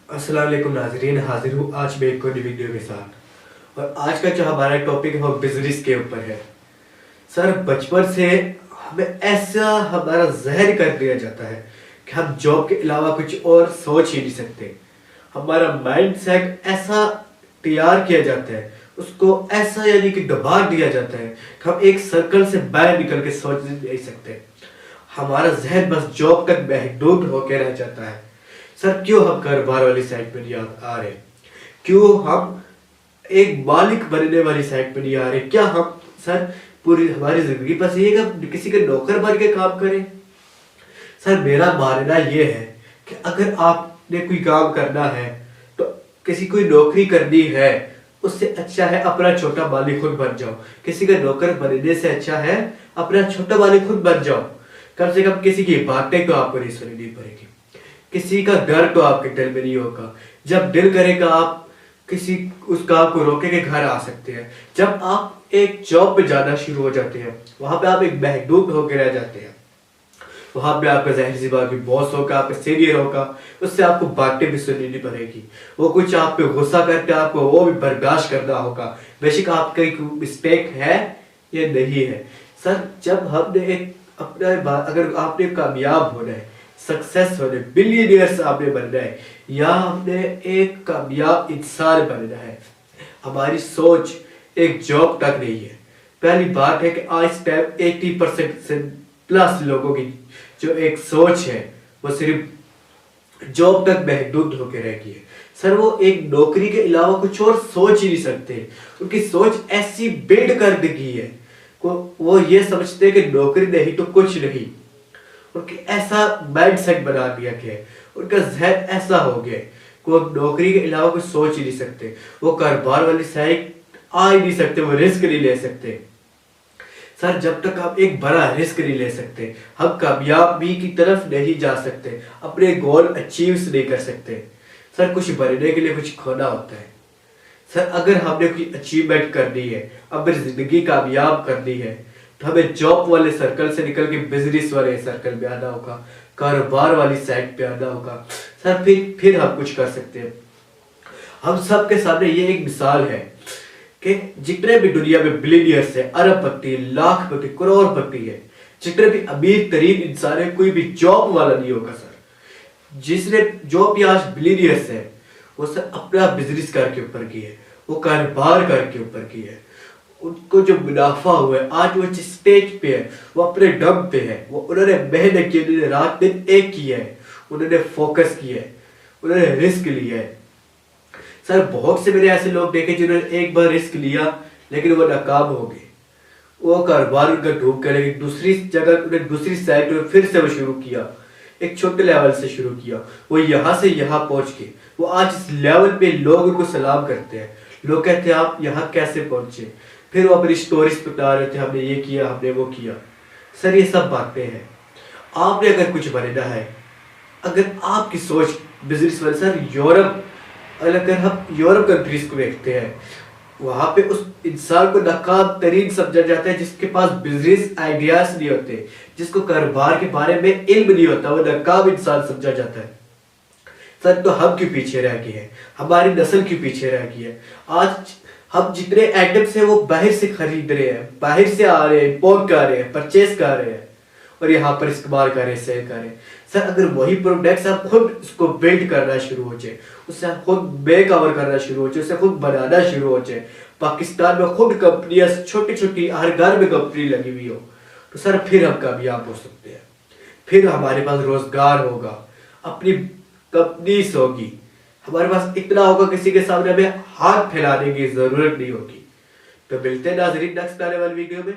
अस्सलाम वालेकुम नाज़रीन, हाजिर हूँ आज मैं एक और नई वीडियो के साथ। और आज का जो हमारा टॉपिक है वो बिजनेस के ऊपर है। सर बचपन से हमें ऐसा हमारा जहन कर दिया जाता है कि हम जॉब के अलावा कुछ और सोच ही नहीं सकते। हमारा माइंड सेट ऐसा तैयार किया जाता है, उसको ऐसा यानी कि दबा दिया जाता है कि हम एक सर्कल से बाहर निकल के सोच नहीं सकते। हमारा जहन बस जॉब तक महदूद होकर रह जाता है। सर क्यों हम कारोबार वाली साइड पे नहीं आ रहे? क्यों हम एक मालिक बनने वाली साइड पे नहीं आ रहे? क्या हम सर पूरी हमारी जिंदगी बस ये कि किसी के नौकर बन के काम करें? सर मेरा मानना ये है कि अगर आपने कोई काम करना है तो किसी कोई नौकरी करनी है, उससे अच्छा है अपना छोटा मालिक खुद बन जाओ। किसी का नौकर बनने से अच्छा है अपना छोटा मालिक खुद बन जाओ। कम से कम किसी की बातें तो आपको नहीं सुननी पड़ेगी, किसी का डर तो आपके दिल में नहीं होगा। जब दिल करेगा आप किसी उस काम को रोके के घर आ सकते हैं। जब आप एक जॉब पे जाना शुरू हो जाते हैं, वहां पे आप एक महदूद होकर रह जाते हैं। वहां पे आपका ज़ाहिर सी बात बॉस होगा, आपका सीनियर होगा, उससे आपको बातें भी सुननी पड़ेगी। वो कुछ आप पे गुस्सा करते हैं, आपको वो भी बर्दाश्त करना होगा, बेशक आपका मिस्टेक है या नहीं है। सर जब हमने एक अपना अगर आपने कामयाब होना है, सक्सेस होने, बिलियनियर्स आपने बनना है या हमने एक कामयाब इंसान बनना है, हमारी सोच एक जॉब तक नहीं है। पहली बात है कि आज टाइम 80% से प्लस लोगों की जो एक सोच है वो सिर्फ जॉब तक महदूद होकर रह गई है। सर वो एक नौकरी के अलावा कुछ और सोच ही नहीं सकते। उनकी सोच ऐसी बिल्ड कर दी है, वो ये समझते हैं कि नौकरी नहीं तो कुछ नहीं। उनके ऐसा माइंड सेट बना दिया गया है, उनका जहन ऐसा हो गया कि वो नौकरी के अलावा कुछ सोच ही नहीं सकते। वो कारोबार वाली साइड आ ही नहीं सकते, वो रिस्क नहीं ले सकते। सर जब तक आप एक बड़ा रिस्क नहीं ले सकते, हम कामयाबी की तरफ नहीं जा सकते, अपने गोल अचीव नहीं कर सकते। सर कुछ बनने के लिए कुछ खोना होता है। सर अगर हमने कोई अचीवमेंट करनी है, अपनी जिंदगी कामयाब करनी है, तो हमें जॉब वाले सर्कल से निकल के बिजनेस वाले सर्कल में आना होगा, कारोबार वाली साइड पे आना होगा। सर फिर हम कुछ कर सकते हैं। हम सबके सामने ये एक मिसाल है कि जितने भी दुनिया में बिलियनियर्स है, अरबपति, लाखपति, करोड़पति है, जितने भी अमीर तरीन इंसान है, कोई भी जॉब वाला नहीं होगा। सर जिसने जो भी आज बिलियनियर्स है वो सर अपना बिजनेस करके ऊपर की है, वो कारोबार करके ऊपर की है। उनको जो मुनाफा हुआ है, आज वो जिस स्टेज पे है वो अपने दम पे है। वो उन्होंने मेहनत की, उन्होंने रात दिन एक किया है, उन्होंने फोकस किया है, उन्होंने रिस्क लिया है। सर बहुत से मैंने ऐसे लोग देखे जिन्होंने एक बार रिस्क लिया लेकिन वो नाकाम हो गए। वो कारोबार उनका डूब गया, लेकिन दूसरी जगह उन्हें दूसरी साइड में फिर से वो शुरू किया, एक छोटे लेवल से शुरू किया। वो यहाँ से यहाँ पहुंच के वो आज इस लेवल पे लोग उनको सलाम करते हैं। लोग कहते हैं आप यहाँ कैसे पहुंचे? फिर वो अपनी स्टोरीज बता रहे थे, हमने ये किया, हमने वो किया। सर ये सब बातें हैं। आपने अगर कुछ बनना है, अगर आपकी सोच बिजनेस वाले, सर यूरोप, अगर हम यूरोप कंट्रीज को देखते हैं, वहां पे उस इंसान को नाकाम तरीन समझा जाता है जिसके पास बिजनेस आइडियाज नहीं होते, जिसको कारोबार के बारे में इल्म नहीं होता, वो नाकाम इंसान समझा जाता है। सर तो हम क्यों पीछे रह गए हैं? हमारी नस्ल क्यों पीछे रह गई है? आज हम जितने आइटम्स हैं वो बाहर से खरीद रहे हैं, बाहर से आ रहे हैं, इंपोर्ट कर रहे हैं, परचेज कर रहे हैं और यहाँ पर इस्तेमाल कर रहे हैं, सेल कर रहे हैं। सर अगर वही प्रोडक्ट्स हम खुद उसको बिल्ड करना शुरू हो जाए, उससे खुद मेकओवर करना शुरू हो जाए, उससे खुद बनाना शुरू हो जाए, पाकिस्तान में खुद कंपनियां छोटी छोटी हर घर में कंपनी लगी हुई हो, तो सर फिर हम कामयाब हो सकते हैं। फिर हमारे पास रोजगार होगा, अपनी कंपनीज होगी, हमारे पास इतना होगा किसी के सामने हमें हाथ फैलाने की जरूरत नहीं होगी। तो मिलते हैं नाज़रीन नेक्स्ट आने वाली वीडियो में।